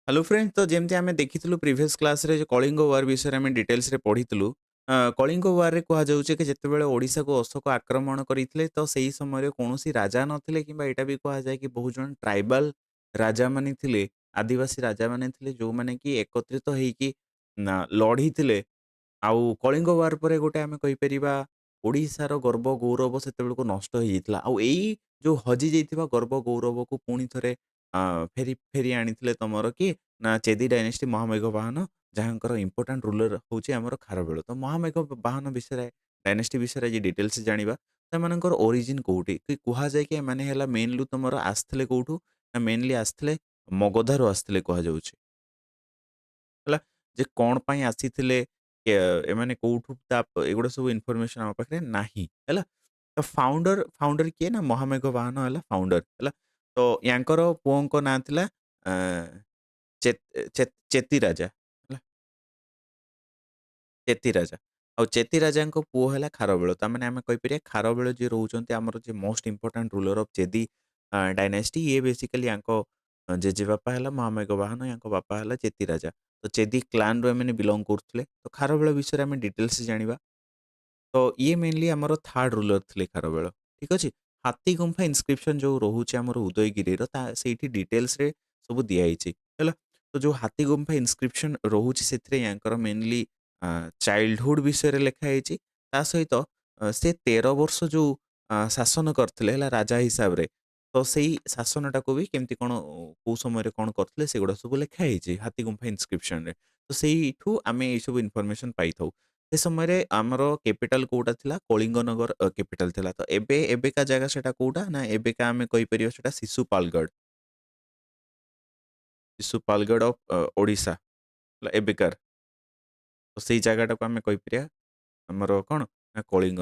Hello friends तो जेमती आमे देखिथिलु previous class रे जो कलिंग वार विषय रे आमे डिटेल्स रे पढिथिलु कलिंग वार रे कुहा जाउचे कि जेतेबेले ओडिसा को अशोक आक्रमण करिथिले तो सेही समय रे कोनोसी राजा नथिले किबा एटा भी कुहा जाय कि बहुत जण ट्राइबल राजा माने थिले आदिवासी राजा माने थिले जो माने कि एकत्रित हेइकी ना लढिथिले आउ कलिंग वार परे गोटे आमे कहि परिबा ओडिसार गर्व गौरव सेतेबेलको नष्ट हेइ जैतला आउ एई जो हजि जैथिबा गर्व गौरव को पुणी थरे फेरी फेरी आनिथिले तमरो कि ना चेदी डायनेस्टी महामेघवाहन ଯାହାଙ୍କର ଇମ୍ପୋର୍ଟାଣ୍ଟ ରୁଲର ହଉଛି ଆମର ଖାରବେଳ ତ ମହାମେଘ ବିଷୟରେ ଡାଇନେଷ୍ଟି ବିଷୟରେ ଆଜି ଡିଟେଲ୍ସ ଜାଣିବା ସେମାନଙ୍କର ଓରିଜିନ୍ କୋଉଠି କି କୁହାଯାଏ କି ଏମାନେ ହେଲା ମେନଲି ତମର ଆସିଥିଲେ କୋଉଠୁ ନା ମେନଲି ଆସିଥିଲେ ମଗଧରୁ ଆସିଥିଲେ କୁହାଯାଉଛି ହେଲା ଯେ କଣ ପାଇଁ ଆସିଥିଲେ ଏମାନେ କୋଉଠୁ ତା ଏଗୁଡ଼ା ସବୁ ଇନଫର୍ମେସନ ଆମ ପାଖରେ ନାହିଁ ହେଲା ତ ଫାଉଣ୍ଡର କିଏ ନା ମହାମେଘ ବାହନ ହେଲା ଫାଉଣ୍ଡର ହେଲା ତ ୟାଙ୍କର ପୁଅଙ୍କ ନାଁ ଥିଲା ଅ, ଚେତି ରାଜା ହେଲା ଚେତି ରାଜା ଆଉ ଚେତି ରାଜାଙ୍କ ପୁଅ ହେଲା ଖାରବେଳ ତାମାନେ ଆମେ କହିପାରିବା ଖାରବେଳ ଯିଏ ରହୁଛନ୍ତି ଆମର ଯିଏ most important ruler of Chedi dynasty ଇଏ ବେସିକାଲି ୟାଙ୍କ ଜେଜେବାପା ହେଲା ମହାମେଘ ବାହନ ୟାଙ୍କ ବାପା ହେଲା ଚେତି ରାଜା ତ ଚେଦି କ୍ଲାନରୁ ଏମାନେ ବିଲଙ୍ଗ କରୁଥିଲେ ତ ଖାରବେଳ ବିଷୟରେ ଆମେ ଡିଟେଲ୍ସ ଜାଣିବା ତ ଇଏ ମେନଲି ଆମର ଥାର୍ଡ ରୁଲର ଥିଲେ ଖାରବେଳ ଠିକ ଅଛି ହାତୀ ଗୁମ୍ଫା ଇନସ୍କ୍ରିପସନ ଯୋଉ ରହୁଛି ଆମର ଉଦୟଗିରିର ତା ସେଇଠି ଡିଟେଲ୍ସରେ ସବୁ ଦିଆହେଇଛି ହେଲା ତ ଯୋଉ ହାତୀ ଗୁମ୍ଫା ଇନସ୍କ୍ରିପସନ ରହୁଛି ସେଥିରେ ୟାଙ୍କର ମେନଲି ଚାଇଲ୍ଡହୁଡ୍ ବିଷୟରେ ଲେଖା ହେଇଛି ତା ସହିତ ସେ 13 ବର୍ଷ ଯୋଉ ଶାସନ କରିଥିଲେ ହେଲା ରାଜା ହିସାବରେ ତ ସେଇ ଶାସନଟାକୁ ବି କେମିତି କଣ କୋଉ ସମୟରେ କଣ କରିଥିଲେ ସେଗୁଡ଼ା ସବୁ ଲେଖା ହେଇଛି ହାତୀ ଗୁମ୍ଫା ଇନସ୍କ୍ରିପସନରେ ତ ସେଇଠୁ ଆମେ ଏଇ ସବୁ ଇନଫର୍ମେସନ ପାଇଥାଉ ସେ ସମୟରେ ଆମର କ୍ୟାପିଟାଲ କୋଉଟା ଥିଲା କଳିଙ୍ଗନଗର କ୍ୟାପିଟାଲ ଥିଲା ତ ଏବେକା ଜାଗା ସେଟା କୋଉଟା ନା ଏବେକା ଆମେ କହିପାରିବା ସେଟା ଶିଶୁପାଲଗଡ଼ ଅଫ ଓଡ଼ିଶା ହେଲା ଏବେକାର ତ ସେଇ ଜାଗାଟାକୁ ଆମେ କହିପାରିବା ଆମର କଣ ନା କଳିଙ୍ଗ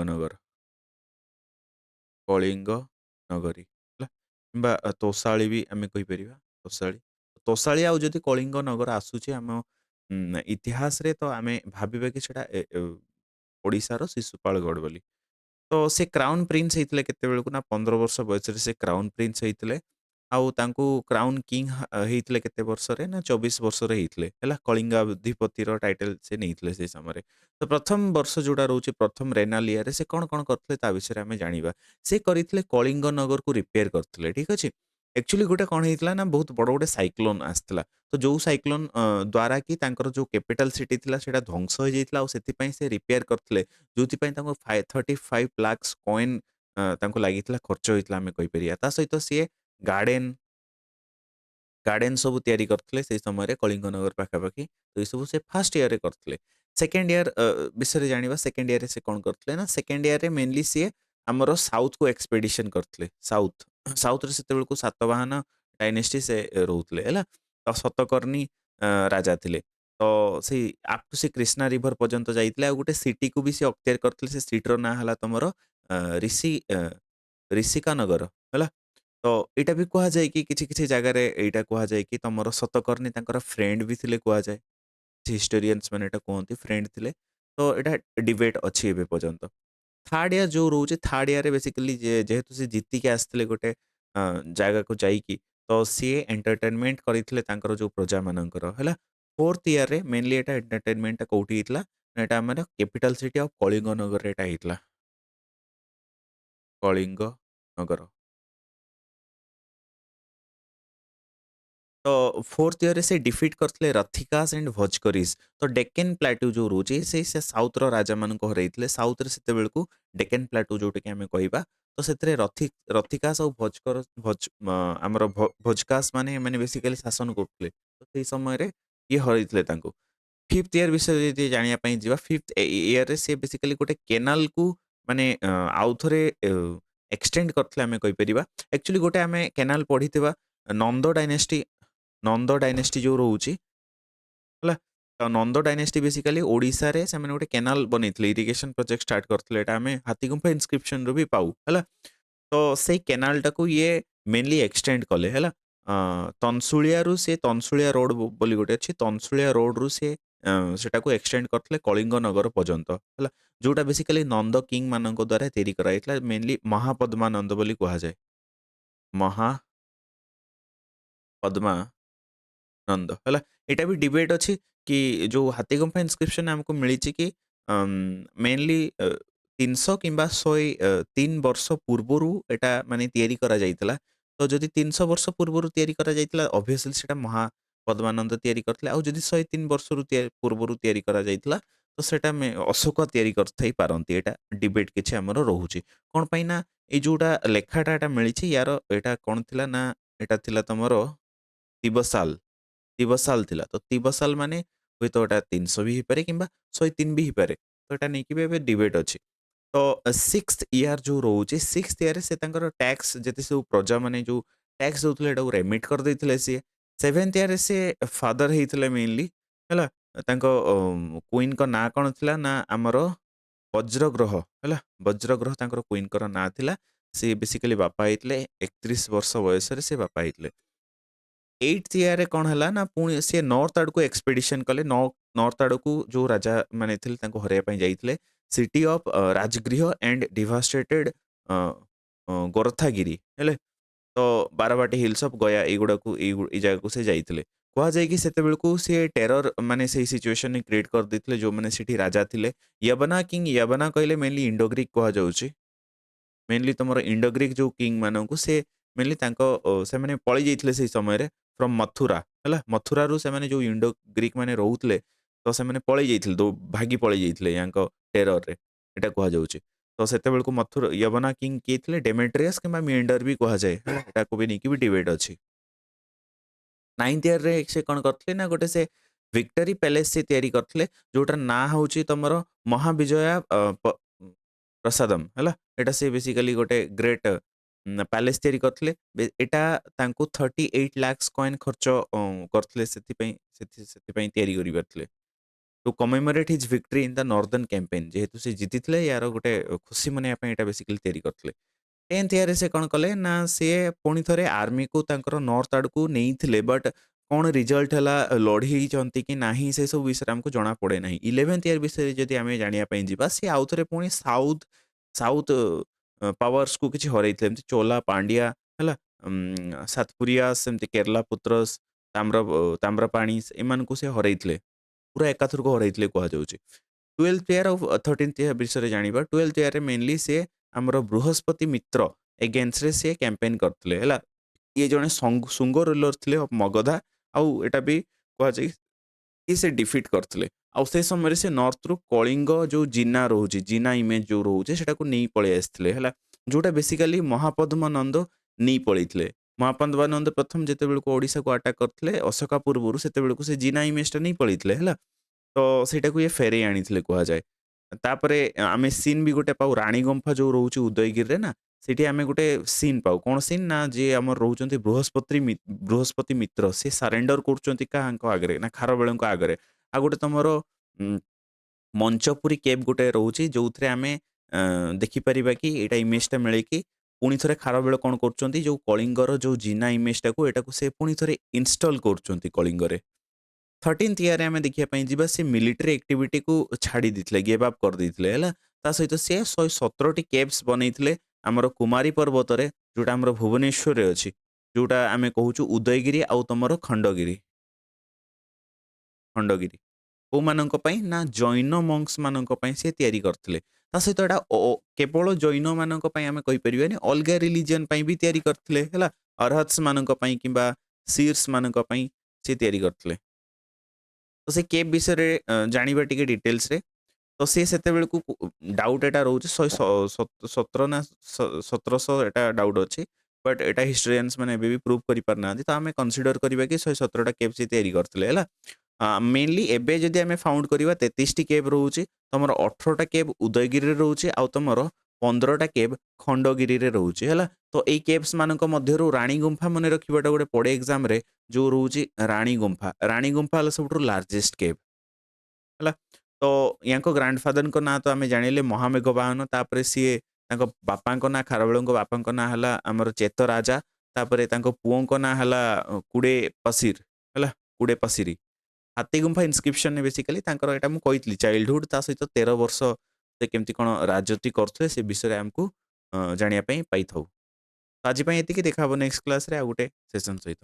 ନଗରୀ ହେଲା କିମ୍ବା ତୋଷାଳୀ ବି ଆମେ କହିପାରିବା ତୋଷାଳୀ ତୋଷାଳୀ ଆଉ ଯଦି କଳିଙ୍ଗ ନଗର ଆସୁଛି ଆମ ଇତିହାସରେ ତ ଆମେ ଭାବିବା କି ସେଟା ଓଡ଼ିଶାର ଶିଶୁପାଳଗଡ଼ ବୋଲି ତ ସେ କ୍ରାଉନ୍ ପ୍ରିନ୍ସ ହେଇଥିଲେ କେତେବେଳକୁ ନା 15 ବର୍ଷ ବୟସରେ ସେ କ୍ରାଉନ୍ ପ୍ରିନ୍ସ ହେଇଥିଲେ ଆଉ ତାଙ୍କୁ କ୍ରାଉନ୍ କିଙ୍ଗ ହେଇଥିଲେ କେତେ ବର୍ଷରେ ନା 24 ବର୍ଷରେ ହେଇଥିଲେ ହେଲା କଳିଙ୍ଗାଧିପତିର ଟାଇଟଲ ସେ ନେଇଥିଲେ ସେଇ ସମୟରେ ତ ପ୍ରଥମ ବର୍ଷ ଯୋଉଟା ରହୁଛି ପ୍ରଥମ ରେନାଲ ଇୟରରେ ସେ କଣ କଣ କରିଥିଲେ ତା ବିଷୟରେ ଆମେ ଜାଣିବା ସେ କରିଥିଲେ କଳିଙ୍ଗ ନଗରକୁ ରିପେୟାର କରିଥିଲେ ଠିକ ଅଛି ଆକ୍ଚୁଆଲି ଗୋଟେ କଣ ହେଇଥିଲା ନା ବହୁତ ବଡ ଗୋଟେ ସାଇକ୍ଲୋନ ଆସିଥିଲା ତ ଯୋଉ ସାଇକ୍ଲୋନ ଦ୍ୱାରା କି ତାଙ୍କର ଯୋଉ କ୍ୟାପିଟାଲ ସିଟି ଥିଲା ସେଟା ଧ୍ୱଂସ ହେଇଯାଇଥିଲା ଆଉ ସେଥିପାଇଁ ସେ ରିପେୟାର କରିଥିଲେ ଯୋଉଥିପାଇଁ ତାଙ୍କୁ 35 ଲାକ୍ସ କଏନ୍ ତାଙ୍କୁ ଲାଗିଥିଲା ଖର୍ଚ୍ଚ ହେଇଥିଲା ଆମେ କହିପାରିବା ତା ସହିତ ସିଏ ଗାର୍ଡେନ ଗାର୍ଡେନ ସବୁ ତିଆରି କରିଥିଲେ ସେଇ ସମୟରେ କଳିଙ୍ଗନଗର ପାଖାପାଖି ତ ଏସବୁ ସେ ଫାର୍ଷ୍ଟ ଇୟରରେ କରିଥିଲେ ସେକେଣ୍ଡ ଇୟର ବିଷୟରେ ଜାଣିବା ସେକେଣ୍ଡ ଇୟରରେ ସେ କଣ କରିଥିଲେ ନା ସେକେଣ୍ଡ ଇୟରରେ ମେନଲି ସିଏ ଆମର ସାଉଥକୁ ଏକ୍ସପେଡିସନ କରିଥିଲେ ସାଉଥରେ ସେତେବେଳକୁ ସାତବାହନ ଡାଇନେଷ୍ଟି ସେ ରହୁଥିଲେ ହେଲା ତ ସତକର୍ଣ୍ଣି ରାଜା ଥିଲେ ତ ସେଇ ଆପଟୁ ସେ କ୍ରିଷ୍ଣା ରିଭର ପର୍ଯ୍ୟନ୍ତ ଯାଇଥିଲେ ଆଉ ଗୋଟେ ସିଟିକୁ ବି ସେ ଅକ୍ତିଆର କରିଥିଲେ ସେ ସିଟିର ନାଁ ହେଲା ତମର ରିଷି ରିଷିକା ନଗର ହେଲା ତ ଏଇଟା ବି କୁହାଯାଏ କି କିଛି କିଛି ଜାଗାରେ ଏଇଟା କୁହାଯାଏ କି ତମର ସତକର୍ଣ୍ଣି ତାଙ୍କର ଫ୍ରେଣ୍ଡ ବି ଥିଲେ କୁହାଯାଏ ହିଷ୍ଟୋରିଆନ୍ସ ମାନେ ଏଟା କୁହନ୍ତି ଫ୍ରେଣ୍ଡ ଥିଲେ ତ ଏଇଟା ଡିବେଟ୍ ଅଛି ଏବେ ପର୍ଯ୍ୟନ୍ତ ଥାର୍ଡ ଇୟର ଯୋଉ ରହୁଛି ଥାର୍ଡ ଇୟରରେ ବେସିକାଲି ଯେହେତୁ ସେ ଜିତିକି ଆସିଥିଲେ ଗୋଟେ ଜାଗାକୁ ଯାଇକି ତ ସିଏ ଏଣ୍ଟରଟେନମେଣ୍ଟ କରିଥିଲେ ତାଙ୍କର ଯୋଉ ପ୍ରଜାମାନଙ୍କର ହେଲା ଫୋର୍ଥ ଇୟରରେ ମେନଲି ଏଟା ଏଣ୍ଟରଟେନମେଣ୍ଟଟା କୋଉଠି ହେଇଥିଲା ନା ଏଟା ଆମର କ୍ୟାପିଟାଲ ସିଟି ଅଫ କଳିଙ୍ଗ ନଗରରେ ଏଟା ହେଇଥିଲା କଳିଙ୍ଗ ନଗର ତ ଫୋର୍ଥ ଇୟରରେ ସେ ଡିଫିଟ୍ କରିଥିଲେ ରଥିକାସ୍ ଆଣ୍ଡ ଭଜକରିସ୍ ତ ଡେକେନ୍ ପ୍ଲାଟୁ ଯୋଉ ରହୁଛି ସେ ସାଉଥର ରାଜାମାନଙ୍କୁ ହରାଇଥିଲେ ସାଉଥରେ ସେତେବେଳକୁ ଡେକେନ୍ ପ୍ଲାଟୁ ଯୋଉଟାକି ଆମେ କହିବା ତ ସେଥିରେ ରଥିକାସ୍ ଆଉ ଆମର ଭଜକାସ୍ ମାନେ ଏମାନେ ବେସିକାଲି ଶାସନ କରୁଥିଲେ ତ ସେଇ ସମୟରେ ଇଏ ହରାଇଥିଲେ ତାଙ୍କୁ ଫିଫ୍ଥ ଇୟର ବିଷୟରେ ଯଦି ଜାଣିବା ପାଇଁ ଯିବା ଫିଫ୍ଥ ଇୟରରେ ସେ ବେସିକାଲି ଗୋଟେ କେନାଲକୁ ମାନେ ଆଉଥରେ ଏକ୍ସଟେଣ୍ଡ କରିଥିଲେ ଆମେ କହିପାରିବା ଆକ୍ଚୁଆଲି ଗୋଟେ ଆମେ କେନାଲ ପଢିଥିବା ନନ୍ଦ ଡାଇନେଷ୍ଟି ନନ୍ଦ ଡାଇନେଷ୍ଟି ଯୋଉ ରହୁଛି ହେଲା ତ ନନ୍ଦ ଡାଇନେଷ୍ଟି ବେସିକାଲି ଓଡ଼ିଶାରେ ସେମାନେ ଗୋଟେ କେନାଲ ବନେଇଥିଲେ ଇରିଗେସନ ପ୍ରୋଜେକ୍ଟ ଷ୍ଟାର୍ଟ କରିଥିଲେ ଏଟା ଆମେ ହାତୀଗୁମ୍ଫା ଇନସ୍କ୍ରିପସନରୁ ବି ପାଉ ହେଲା ତ ସେଇ କେନାଲଟାକୁ ଇଏ ମେନଲି ଏକ୍ସଟେଣ୍ଡ କଲେ ହେଲା ତନସୁଳିଆରୁ ସେ ତନସୁଳିଆ ରୋଡ ବୋଲି ଗୋଟେ ଅଛି ତନସୁଳିଆ ରୋଡରୁ ସେ ସେଟାକୁ ଏକ୍ସଟେଣ୍ଡ କରିଥିଲେ କଳିଙ୍ଗ ନଗର ପର୍ଯ୍ୟନ୍ତ ହେଲା ଯୋଉଟା ବେସିକାଲି ନନ୍ଦ କିଙ୍ଗ ମାନଙ୍କ ଦ୍ୱାରା ତିଆରି କରାଯାଇଥିଲା ମେନଲି ମହାପଦ୍ମାନନ୍ଦ ବୋଲି କୁହାଯାଏ ମହାପଦ୍ମା ନନ୍ଦ ହେଲା। ଏଇଟା ବି ଡିବେଟ୍ ଅଛି କି ଯୋଉ ହାତୀଗୁମ୍ଫା ଇନସ୍କ୍ରିପସନ୍ ଆମକୁ ମିଳିଛି କି ମେନଲି 300 କିମ୍ବା 103 ବର୍ଷ ପୂର୍ବରୁ ଏଟା ମାନେ ତିଆରି କରାଯାଇଥିଲା। ତ ଯଦି 300 ବର୍ଷ ପୂର୍ବରୁ ତିଆରି କରାଯାଇଥିଲା ଅବଭିୟସଲି ସେଟା ମହାପଦ୍ମାନନ୍ଦ ତିଆରି କରିଥିଲେ। ଆଉ ଯଦି 103 ବର୍ଷରୁ ପୂର୍ବରୁ ତିଆରି କରାଯାଇଥିଲା ତ ସେଟା ଅଶୋକ ତିଆରି କରିଥାଇ ପାରନ୍ତି। ଏଇଟା ଡିବେଟ୍ କିଛି ଆମର ରହୁଛି। କଣ ପାଇଁ ନା ଏଇ ଯୋଉଟା ଲେଖାଟା ଏଟା ମିଳିଛି ୟାର ଏଇଟା କଣ ଥିଲା ନା ଏଟା ଥିଲା ତମର ତିବସାଲ ତିବସାଲ ଥିଲା। ତ ତିବସାଲ ମାନେ ହୁଏତ ଏଟା 300 ବି ହେଇପାରେ କିମ୍ବା 103 ବି ହେଇପାରେ। ତ ଏଟା ନେଇକି ବି ଏବେ ଡିବେଟ୍ ଅଛି। ତ 6th ଇୟର୍ ଯୋଉ ରହୁଛି 6th ଇୟର୍‌ରେ ସେ ତାଙ୍କର ଟ୍ୟାକ୍ସ ଯେତେ ସବୁ ପ୍ରଜାମାନେ ଯୋଉ ଟ୍ୟାକ୍ସ ଦଉଥିଲେ ଏଟାକୁ ରେମିଟ୍ କରିଦେଇଥିଲେ ସିଏ। 7th ଇୟର୍‌ରେ ସେ ଫାଦର ହେଇଥିଲେ ମେନଲି ହେଲା। ତାଙ୍କ କୁଇନ୍‌ଙ୍କ ନାଁ କଣ ଥିଲା ନା ଆମର ବଜ୍ରଗ୍ରହ ହେଲା। ବଜ୍ରଗ୍ରହ ତାଙ୍କର କୁଇନ୍‌ଙ୍କର ନାଁ ଥିଲା। ସିଏ ବେସିକାଲି ବାପା ହେଇଥିଲେ 31 ବର୍ଷ ବୟସରେ ସେ ବାପା ହେଇଥିଲେ। 8th ଇୟର୍‌ରେ କଣ ହେଲା ନା ପୁଣି ସିଏ ନର୍ଥ ଆଡକୁ ଏକ୍ସପେଡିସନ୍ କଲେ। ନର୍ଥ ଆଡକୁ ଯୋଉ ରାଜା ମାନେ ଥିଲେ ତାଙ୍କୁ ହରେଇବା ପାଇଁ ଯାଇଥିଲେ। ସିଟି ଅଫ୍ ରାଜଗୃହ ଆଣ୍ଡ ଡିଭାଷ୍ଟେଟେଡ୍ ଅ ଗୋରଥାଗିରି ହେଲେ। ତ ବାରବାଟୀ ହିଲ୍ସ ଅଫ୍ ଗୟା ଏଇଗୁଡାକୁ ଏଇ ଜାଗାକୁ ସେ ଯାଇଥିଲେ। କୁହାଯାଏ କି ସେତେବେଳକୁ ସିଏ ଟେରର ମାନେ ସେଇ ସିଚୁଏସନ୍ କ୍ରିଏଟ୍ କରିଦେଇଥିଲେ ଯୋଉମାନେ ସେଠି ରାଜା ଥିଲେ। ୟବନା କିଙ୍ଗ ୟବନା କହିଲେ ମେନଲି ଇଣ୍ଡୋ ଗ୍ରୀକ୍ କୁହାଯାଉଛି। ମେନଲି ତମର ଇଣ୍ଡୋ ଗ୍ରୀକ୍ ଯୋଉ କିଙ୍ଗ ମାନଙ୍କୁ ସେ ମେନଲି ତାଙ୍କ ସେମାନେ ପଳେଇ ଯାଇଥିଲେ ସେଇ ସମୟରେ ଫ୍ରମ୍ ମଥୁରା ହେଲା। ମଥୁରାରୁ ସେମାନେ ଯୋଉ ଇଣ୍ଡୋ ଗ୍ରୀକ୍ ମାନେ ରହୁଥିଲେ ତ ସେମାନେ ପଳେଇ ଯାଇଥିଲେ ଭାଗି ପଳେଇ ଯାଇଥିଲେ ୟାଙ୍କ ଟେରରରେ ଏଇଟା କୁହାଯାଉଛି। ତ ସେତେବେଳକୁ ମଥୁରା ୟବନା କିଙ୍ଗ କିଏ ଥିଲେ ଡେମେଟ୍ରିୟସ୍ କିମ୍ବା ମିଏଣ୍ଡର ବି କୁହାଯାଏ ହେଲା। ଏଟାକୁ ବି ନେଇକି ବି ଡିବେଟ୍ ଅଛି। 9th ଇୟର୍‌ରେ ସେ କଣ କରିଥିଲେ ନା ଗୋଟେ ସେ ଭିକ୍ଟୋରୀ ପ୍ୟାଲେସ୍ ସେ ତିଆରି କରିଥିଲେ ଯୋଉଟାର ନାଁ ହଉଛି ତମର ମହାବିଜୟା ପ୍ରସାଦମ ହେଲା। ଏଟା ସେ ବେସିକାଲି ଗୋଟେ ଗ୍ରେଟ୍ ପ୍ୟାଲେସ୍ ତିଆରି କରିଥିଲେ। ଏଟା ତାଙ୍କୁ 38 ଲାକ୍ସ କଏନ୍ ଖର୍ଚ୍ଚ କରିଥିଲେ ସେଥିପାଇଁ ତିଆରି କରିପାରିଥିଲେ। To commemorate his victory in the northern campaign ଯେହେତୁ ସେ ଜିତିଥିଲେ ୟାର ଗୋଟେ ଖୁସି ମନେଇବା ପାଇଁ ଏଟା ବେସିକାଲି ତିଆରି କରିଥିଲେ। 10th ଇୟର୍‌ରେ ସେ କଣ କଲେ ନା ସିଏ ପୁଣି ଥରେ ଆର୍ମିକୁ ତାଙ୍କର ନର୍ଥ ଆଡକୁ ନେଇଥିଲେ ବଟ୍ କଣ ରିଜଲ୍ଟ ହେଲା ଲଢ଼ିଛନ୍ତି କି ନାହିଁ ସେ ସବୁ ବିଷୟରେ ଆମକୁ ଜଣାପଡ଼େ ନାହିଁ। 11th ଇୟର୍ ବିଷୟରେ ଯଦି ଆମେ ଜାଣିବା ପାଇଁ ଯିବା ସିଏ ଆଉଥରେ ପୁଣି ସାଉଥ୍ ସାଉଥ୍ ପାୱାର୍ସକୁ କିଛି ହରେଇଥିଲେ ଏମିତି ଚୋଲା ପାଣ୍ଡିଆ ହେଲା। ସାତପୁରିଆସ୍ ସେମିତି କେରଲା ପୁତ୍ରସ୍ ତାମ୍ରପାଣି ଏମାନଙ୍କୁ ସେ ହରେଇଥିଲେ। ପୁରା ଏକାଥରକୁ ହରେଇଥିଲେ କୁହାଯାଉଛି। 12th ଇୟର୍ ଆଉ 13th ଇୟର୍ ବିଷୟରେ ଜାଣିବା। 12th ଇୟର୍‌ରେ ମେନଲି ସିଏ ଆମର ବୃହସ୍ପତି ମିତ୍ର ଏଗେନ୍ଷ୍ଟରେ ସିଏ କ୍ୟାମ୍ପେନ୍ କରିଥିଲେ ହେଲା। ଇଏ ଜଣେ ଶୁଙ୍ଗ ରୁଲର ଥିଲେ ଅଫ୍ ମଗଧା। ଆଉ ଏଟା ବି କୁହାଯାଏ କି ସେ ଡିଫିଟ୍ କରିଥିଲେ। ଆଉ ସେ ସମୟରେ ସେ ନର୍ଥରୁ କଳିଙ୍ଗ ଯୋଉ ଜିନା ରହୁଛି ଜିନା ଇମେଜ ଯୋଉ ରହୁଛି ସେଟାକୁ ନେଇ ପଳେଇ ଆସିଥିଲେ ହେଲା। ଯୋଉଟା ବେସିକାଲି ମହାପଦ୍ମନନ୍ଦ ନେଇ ପଳେଇଥିଲେ। ମହାପଦ୍ମନନ୍ଦ ପ୍ରଥମ ଯେତେବେଳକୁ ଓଡ଼ିଶାକୁ ଆଟାକ୍ କରିଥିଲେ ଅଶୋକା ପୂର୍ବରୁ ସେତେବେଳକୁ ସେ ଜିନା ଇମେଜଟା ନେଇ ପଳେଇଥିଲେ ହେଲା। ତ ସେଇଟାକୁ ଇଏ ଫେରେଇ ଆଣିଥିଲେ କୁହାଯାଏ। ତାପରେ ଆମେ ସିନ୍ ବି ଗୋଟେ ପାଉ ରାଣୀ ଗୁମ୍ଫା ଯୋଉ ରହୁଛି ଉଦୟଗିରିରେ ନା ସେଠି ଆମେ ଗୋଟେ ସିନ୍ ପାଉ। କଣ ସିନ୍ ନା ଯିଏ ଆମର ରହୁଛନ୍ତି ବୃହସ୍ପତି ମିତ୍ର ସେ ସାରେଣ୍ଡର କରୁଛନ୍ତି କାହାଙ୍କ ଆଗରେ ନା ଖାରବେଳଙ୍କ ଆଗରେ। ଆଉ ଗୋଟେ ତମର ମଞ୍ଚପୁରୀ କେବ୍ ଗୋଟେ ରହୁଛି ଯୋଉଥିରେ ଆମେ ଦେଖିପାରିବା କି ଏଇଟା ଇମେଜଟା ମିଳେ କି ପୁଣି ଥରେ ଖାରବେଳ କଣ କରୁଛନ୍ତି ଯୋଉ କଳିଙ୍ଗର ଯୋଉ ଜିନା ଇମେଜଟାକୁ ଏଟାକୁ ସେ ପୁଣି ଥରେ ଇନଷ୍ଟଲ କରୁଛନ୍ତି କଳିଙ୍ଗରେ। 13th ଇୟର୍‌ରେ ଆମେ ଦେଖିବା ପାଇଁ ଯିବା ସେ ମିଲିଟାରୀ ଆକ୍ଟିଭିଟିକୁ ଛାଡ଼ି ଦେଇଥିଲେ ଗେଭ୍ ଅପ୍ କରିଦେଇଥିଲେ ହେଲା। ତା ସହିତ ସେ 117ଟି କେଭ୍ସ ବନେଇଥିଲେ ଆମର କୁମାରୀ ପର୍ବତରେ ଯୋଉଟା ଆମର ଭୁବନେଶ୍ୱରରେ ଅଛି। ଯୋଉଟା ଆମେ କହୁଛୁ ଉଦୟଗିରି ଆଉ ତମର ଖଣ୍ଡଗିରି। କୋଉମାନଙ୍କ ପାଇଁ ନା ଜୈନ ମଙ୍କ୍ସ ମାନଙ୍କ ପାଇଁ ସେ ତିଆରି କରିଥିଲେ। ତା ସହିତ ଏଟା କେବଳ ଜୈନମାନଙ୍କ ପାଇଁ ଆମେ କହିପାରିବାନି ଅଲଗା ରିଲିଜିଅନ୍ ପାଇଁ ବି ତିଆରି କରିଥିଲେ ହେଲା। ଅରହତ୍ସ ମାନଙ୍କ ପାଇଁ କିମ୍ବା ଶିର୍ସ ମାନଙ୍କ ପାଇଁ ସେ ତିଆରି କରିଥିଲେ। ତ ସେ କେବ୍ ବିଷୟରେ ଜାଣିବା ଟିକେ ଡିଟେଲ୍ସରେ। ତ ସେ ସେତେବେଳକୁ ଡାଉଟ୍ ଏଟା ରହୁଛି 117 ନା 1700 ଏଟା ଡାଉଟ୍ ଅଛି। ବଟ୍ ଏଟା ହିଷ୍ଟ୍ରିଆନ୍ସ ମାନେ ଏବେ ବି ପ୍ରୁଭ୍ କରିପାରିନାହାନ୍ତି। ତ ଆମେ କନସିଡର କରିବା କି 117ଟା କେବ୍ ସେ ତିଆରି କରିଥିଲେ ହେଲା। ମେନଲି ଏବେ ଯଦି ଆମେ ଫାଉଣ୍ଡ କରିବା 33ଟି କେବ୍ ରହୁଛି। ତମର 18ଟା କେବ୍ ଉଦୟଗିରିରେ ରହୁଛି ଆଉ ତମର 15ଟା କେବ୍ ଖଣ୍ଡଗିରିରେ ରହୁଛି ହେଲା। ତ ଏଇ କେବ୍ସ ମାନଙ୍କ ମଧ୍ୟରୁ ରାଣୀ ଗୁମ୍ଫା ମନେ ରଖିବାଟା ଗୋଟେ ପଡେ ଏକ୍ସାମରେ ଯୋଉ ରହୁଛି ରାଣୀ ଗୁମ୍ଫା। ରାଣୀ ଗୁମ୍ଫା ହେଲା ସବୁଠୁ ଲାର୍ଜେଷ୍ଟ କେବ୍ ହେଲା। ତ ୟାଙ୍କ ଗ୍ରାଣ୍ଡଫାଦରଙ୍କ ନାଁ ତ ଆମେ ଜାଣିଲେ ମହାମେଘବାହନ। ତାପରେ ସିଏ ତାଙ୍କ ବାପାଙ୍କ ନାଁ ଖାରବେଳଙ୍କ ବାପାଙ୍କ ନାଁ ହେଲା ଆମର ଚେତ ରାଜା। ତାପରେ ତାଙ୍କ ପୁଅଙ୍କ ନାଁ ହେଲା କୁଡେ ପସିର ହେଲା କୁଡେ ପସିରି। ହାତୀଗୁମ୍ଫା ଇନସ୍କ୍ରିପସନରେ ବେସିକାଲି ତାଙ୍କର ଏଇଟା ମୁଁ କହିଥିଲି ଚାଇଲ୍ଡହୁଡ ତା ସହିତ 13 ବର୍ଷ ସେ କେମିତି କଣ ରାଜତ୍ୱ କରୁଥିଲେ ସେ ବିଷୟରେ ଆମକୁ ଜାଣିବା ପାଇଁ ପାଇଥାଉ। ତ ଆଜି ପାଇଁ ଏତିକି ଦେଖା ହବ ନେକ୍ସଟ କ୍ଲାସରେ ଆଉ ଗୋଟେ ସେସନ ସହିତ।